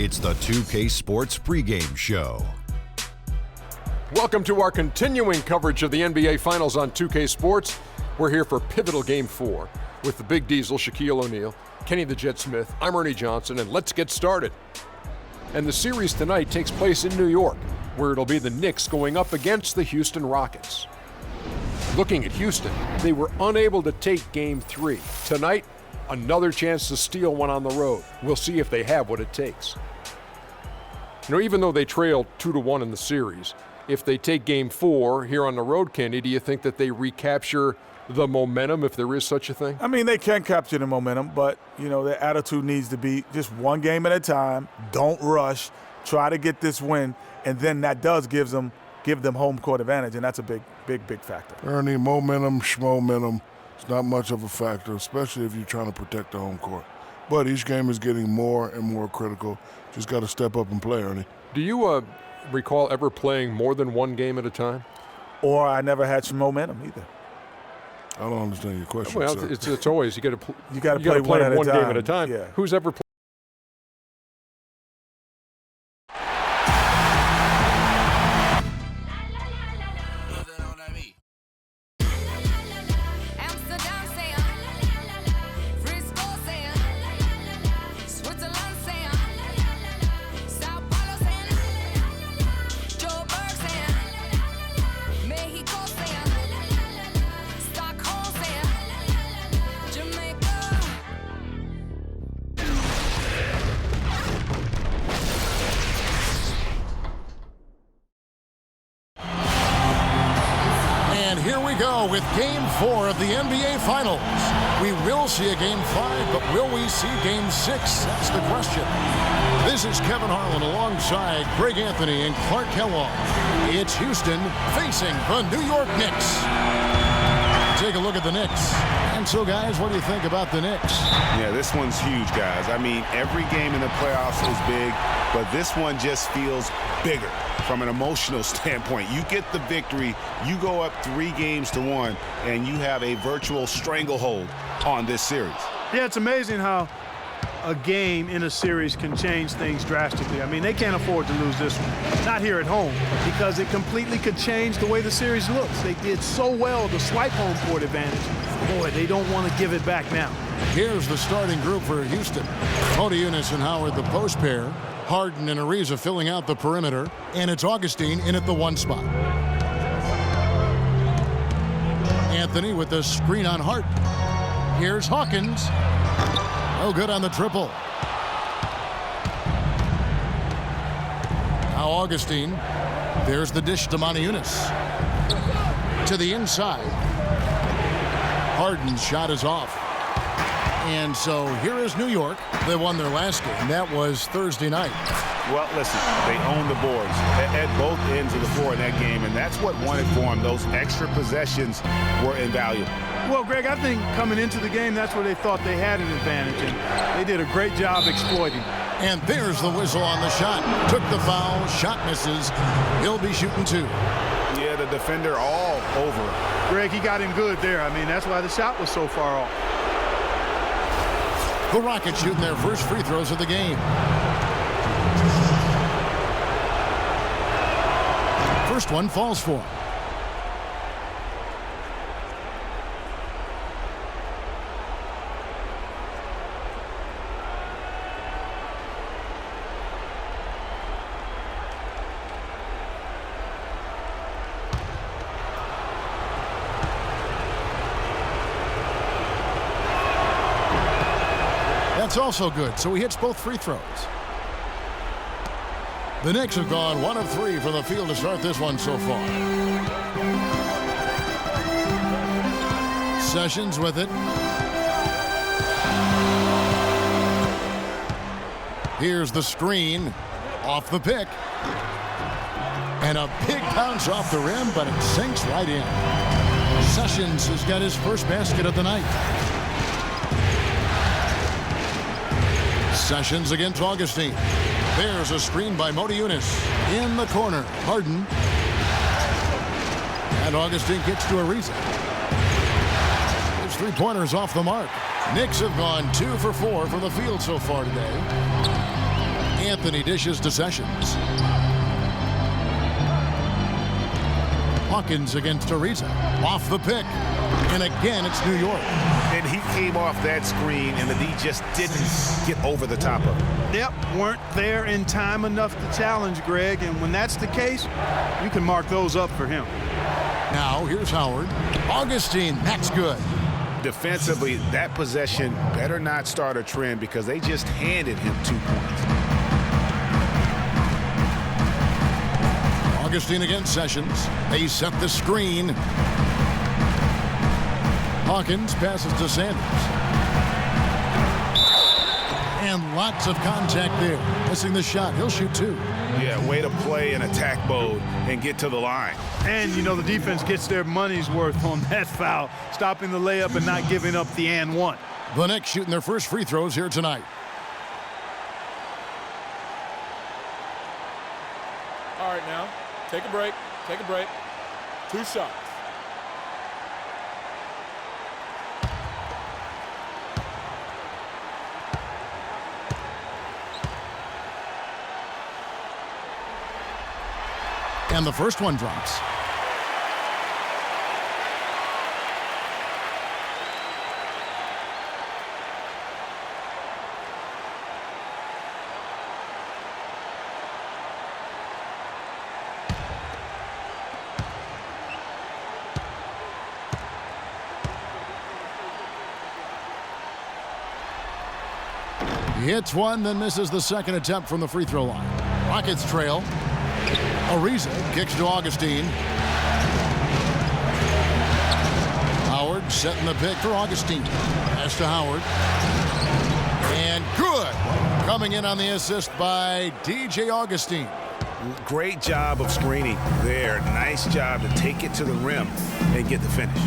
It's the 2K Sports pregame show. Welcome to our continuing coverage of the NBA Finals on 2K Sports. We're here for pivotal Game 4 with the Big Diesel, Shaquille O'Neal, Kenny the Jet Smith, I'm Ernie Johnson, and let's get started. And the series tonight takes place in New York, where it'll be the Knicks going up against the Houston Rockets. Looking at Houston, they were unable to take Game 3. Tonight, another chance to steal one on the road. We'll see if they have what it takes. You know, even though they trailed 2-1 in the series, if they take Game 4 here on the road, Kenny, do you think that they recapture the momentum, if there is such a thing? I mean, they can capture the momentum, but, you know, their attitude needs to be just one game at a time. Don't rush. Try to get this win, and then that does give them home court advantage, and that's a big factor. Ernie, momentum, schmomentum, it's not much of a factor, especially if you're trying to protect the home court. But each game is getting more and more critical. Just got to step up and play, Ernie. Do you recall ever playing more than one game at a time? Or I never had some momentum either. I don't understand your question, well, sir. It's always you got to play one game at a time. Yeah. Who's ever played? With Game 4 of the NBA Finals. We will see a Game 5, but will we see Game 6? That's the question. This is Kevin Harlan alongside Greg Anthony and Clark Kellogg. It's Houston facing the New York Knicks. Take a look at the Knicks. And so, guys, what do you think about the Knicks? Yeah, this one's huge, guys. I mean, every game in the playoffs is big, but this one just feels bigger from an emotional standpoint. You get the victory, you go up 3-1, and you have a virtual stranglehold on this series. Yeah, it's amazing how a game in a series can change things drastically. I mean, they can't afford to lose this one. Not here at home, because it completely could change the way the series looks. They did so well to swipe home court advantage. Boy, they don't want to give it back now. Here's the starting group for Houston. Modiunas and Howard, the post pair. Harden and Ariza filling out the perimeter. And it's Augustine in at the 1 spot. Anthony with the screen on Hart. Here's Hawkins. No good on the triple. Now Augustine. There's the dish to Modiunas. To the inside. Harden's shot is off. And so here is New York. They won their last game. That was Thursday night. Well, listen, they own the boards at both ends of the floor in that game, and that's what won it for them. Those extra possessions were invaluable. Well, Greg, I think coming into the game, that's where they thought they had an advantage, and they did a great job exploiting. And there's the whistle on the shot. Took the foul, shot misses. He'll be shooting 2. Yeah, the defender all over it. Greg, he got him good there. I mean, that's why the shot was so far off. The Rockets shooting their first free throws of the game. First one falls for him. That's also good, so he hits both free throws. The Knicks have gone 1 of 3 from the field to start this one so far. Sessions with it. Here's the screen. Off the pick. And a big bounce off the rim, but it sinks right in. Sessions has got his first basket of the night. Sessions against Augustine. There's a screen by Modiunas. In the corner, Harden. And Augustine gets to Ariza. His three-pointers off the mark. Knicks have gone 2 for 4 from the field so far today. Anthony dishes to Sessions. Hawkins against Ariza. Off the pick. And again, it's New York. And he came off that screen, and the D just didn't get over the top of it. Yep, weren't there in time enough to challenge Greg, and when that's the case, you can mark those up for him. Now, here's Howard. Augustine, that's good. Defensively, that possession better not start a trend because they just handed him 2 points. Augustine against Sessions. They set the screen. Hawkins passes to Sanders. And lots of contact there. Missing the shot. He'll shoot 2. Yeah, way to play in attack mode and get to the line. And, you know, the defense gets their money's worth on that foul, stopping the layup and not giving up the and one. The Knicks shooting their first free throws here tonight. All right, now, take a break. Take a break. 2 shots. And the first one drops. He hits one, then misses the second attempt from the free throw line. Rockets trail. Ariza kicks to Augustine. Howard setting the pick for Augustine. Pass to Howard. And good. Coming in on the assist by DJ Augustine. Great job of screening there. Nice job to take it to the rim and get the finish.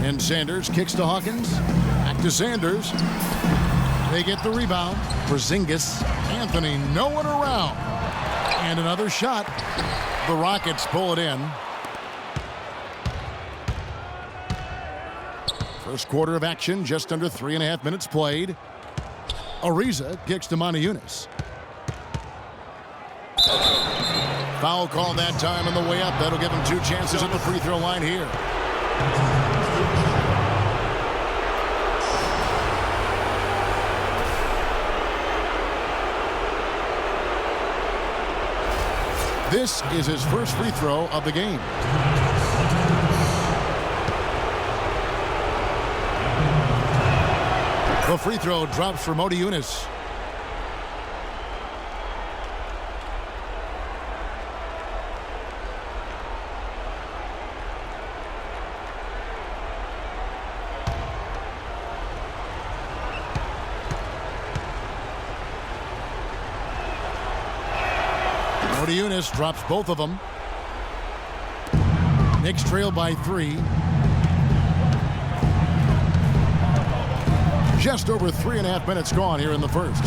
And Sanders kicks to Hawkins. Back to Sanders. They get the rebound. Porzingis. Anthony nowhere around. And another shot. The Rockets pull it in. First quarter of action, just under 3.5 minutes played. Ariza kicks to Moniunas. Foul call that time on the way up. That'll give him 2 chances at the free throw line here. This is his first free throw of the game. The free throw drops for Moniunas. Moniunas drops both of them. Knicks trail by 3. Just over 3.5 minutes gone here in the first.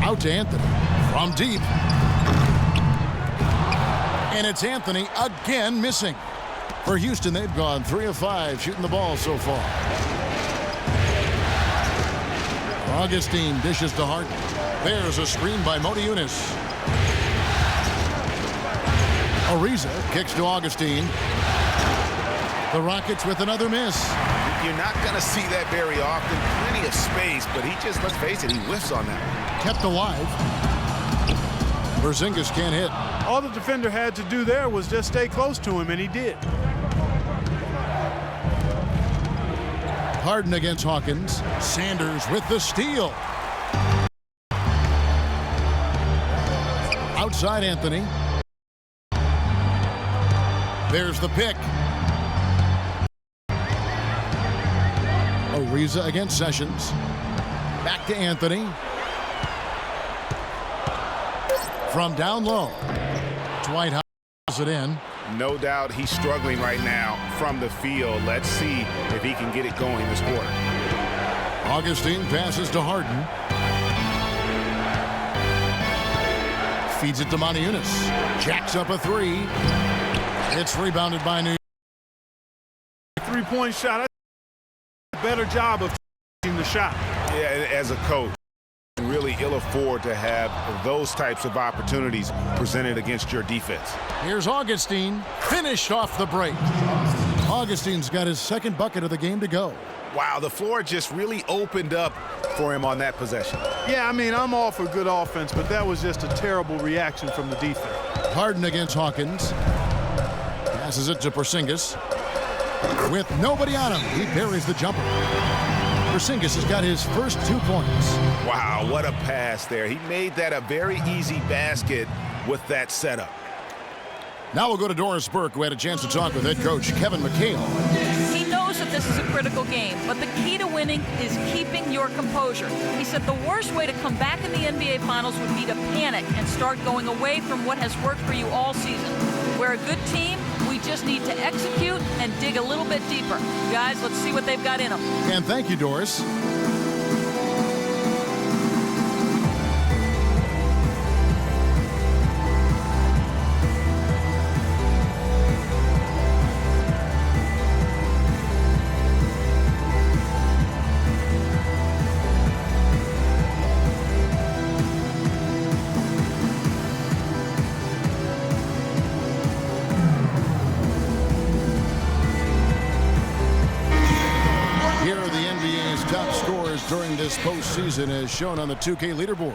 Out to Anthony from deep. And it's Anthony again missing. For Houston, they've gone 3 of 5 shooting the ball so far. Augustine dishes to Harden. There's a screen by Moniunas. Ariza kicks to Augustine. The Rockets with another miss. You're not going to see that very often. Plenty of space, but he just, let's face it, he whiffs on that. Kept alive. Porzingis can't hit. All the defender had to do there was just stay close to him, and he did. Harden against Hawkins. Sanders with the steal. Outside Anthony. There's the pick. Ariza against Sessions. Back to Anthony. From down low. Dwight houses it in. No doubt he's struggling right now from the field. Let's see if he can get it going this quarter. Augustine passes to Harden. Feeds it to Moniunas. Jacks up a 3. It's rebounded by New York. 3-point shot. A better job of taking the shot. Yeah, as a coach, really ill afford to have those types of opportunities presented against your defense. Here's Augustine, finished off the break. Augustine's got his second bucket of the game to go. Wow, the floor just really opened up for him on that possession. Yeah, I mean, I'm all for good offense, but that was just a terrible reaction from the defense. Harden against Hawkins. Passes it to Porzingis. With nobody on him, he buries the jumper. Porzingis has got his first 2 points. Wow, what a pass there. He made that a very easy basket with that setup. Now we'll go to Doris Burke, who had a chance to talk with head coach Kevin McHale. He knows that this is a critical game, but the key to winning is keeping your composure. He said the worst way to come back in the NBA Finals would be to panic and start going away from what has worked for you all season. We're a good team. We just need to execute and dig a little bit deeper. Guys, let's see what they've got in them. And thank you, Doris. During this postseason as shown on the 2K leaderboard.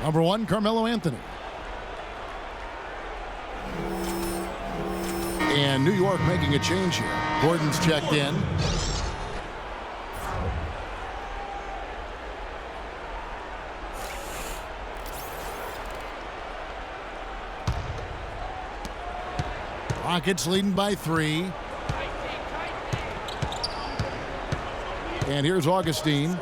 Number 1, Carmelo Anthony. And New York making a change here. Gordon's checked in. Rockets leading by 3. And here's Augustine.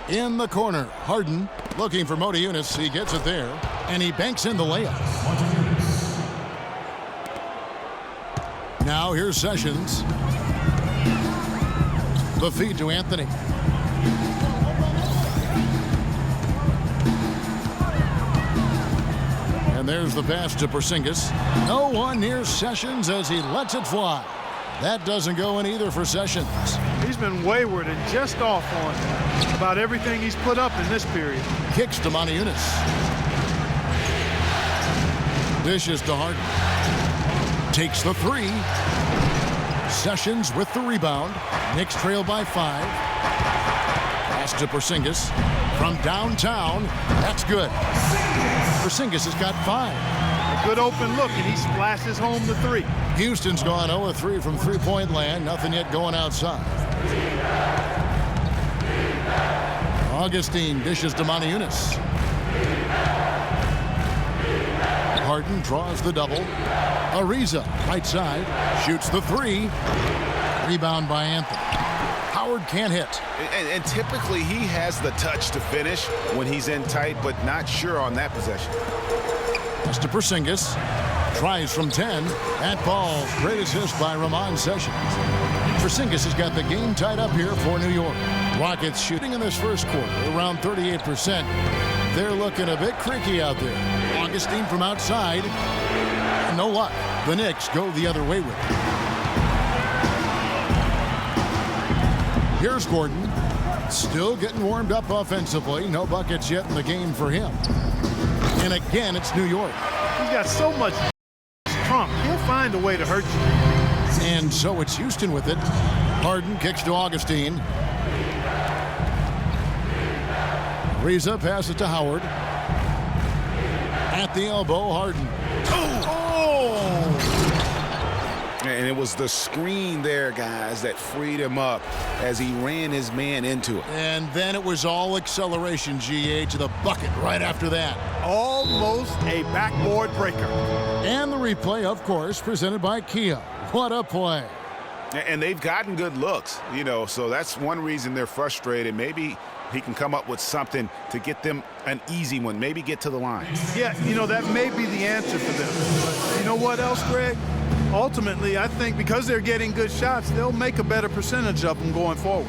In the corner, Harden looking for Motiejunas. He gets it there, and he banks in the layup. Now here's Sessions. The feed to Anthony. And there's the pass to Porzingis. No one near Sessions as he lets it fly. That doesn't go in either for Sessions. He's been wayward and just off on about everything he's put up in this period. Kicks to Motiejunas. Dishes to Harden. Takes the 3. Sessions with the rebound. Knicks trail by 5. Pass to Porzingis. From downtown. That's good. Porzingis has got 5. A good open look, and he splashes home the 3. Houston's gone 0-3 from three-point land. Nothing yet going outside. Augustine dishes to Motiejunas. Harden draws the double. Ariza, right side, shoots the 3. Rebound by Anthony. Howard can't hit. And typically he has the touch to finish when he's in tight, but not sure on that possession. Pass to Porzingis. Tries from 10. That ball, great assist by Ramon Sessions. Porzingis has got the game tied up here for New York. Rockets shooting in this first quarter around 38%. They're looking a bit creaky out there. Augustine from outside. No luck. The Knicks go the other way with it. Here's Gordon. Still getting warmed up offensively. No buckets yet in the game for him. And again, it's New York. He's got so much trump. He'll find a way to hurt you. And so it's Houston with it. Harden kicks to Augustine. Ariza passes to Howard. At the elbow, Harden. And it was the screen there, guys, that freed him up as he ran his man into it. And then it was all acceleration, GA, to the bucket right after that. Almost a backboard breaker. And the replay, of course, presented by Kia. What a play. And they've gotten good looks, you know, so that's one reason they're frustrated. Maybe he can come up with something to get them an easy one, maybe get to the line. Yeah, you know, that may be the answer for them. But you know what else, Greg? Ultimately, I think because they're getting good shots, they'll make a better percentage of them going forward.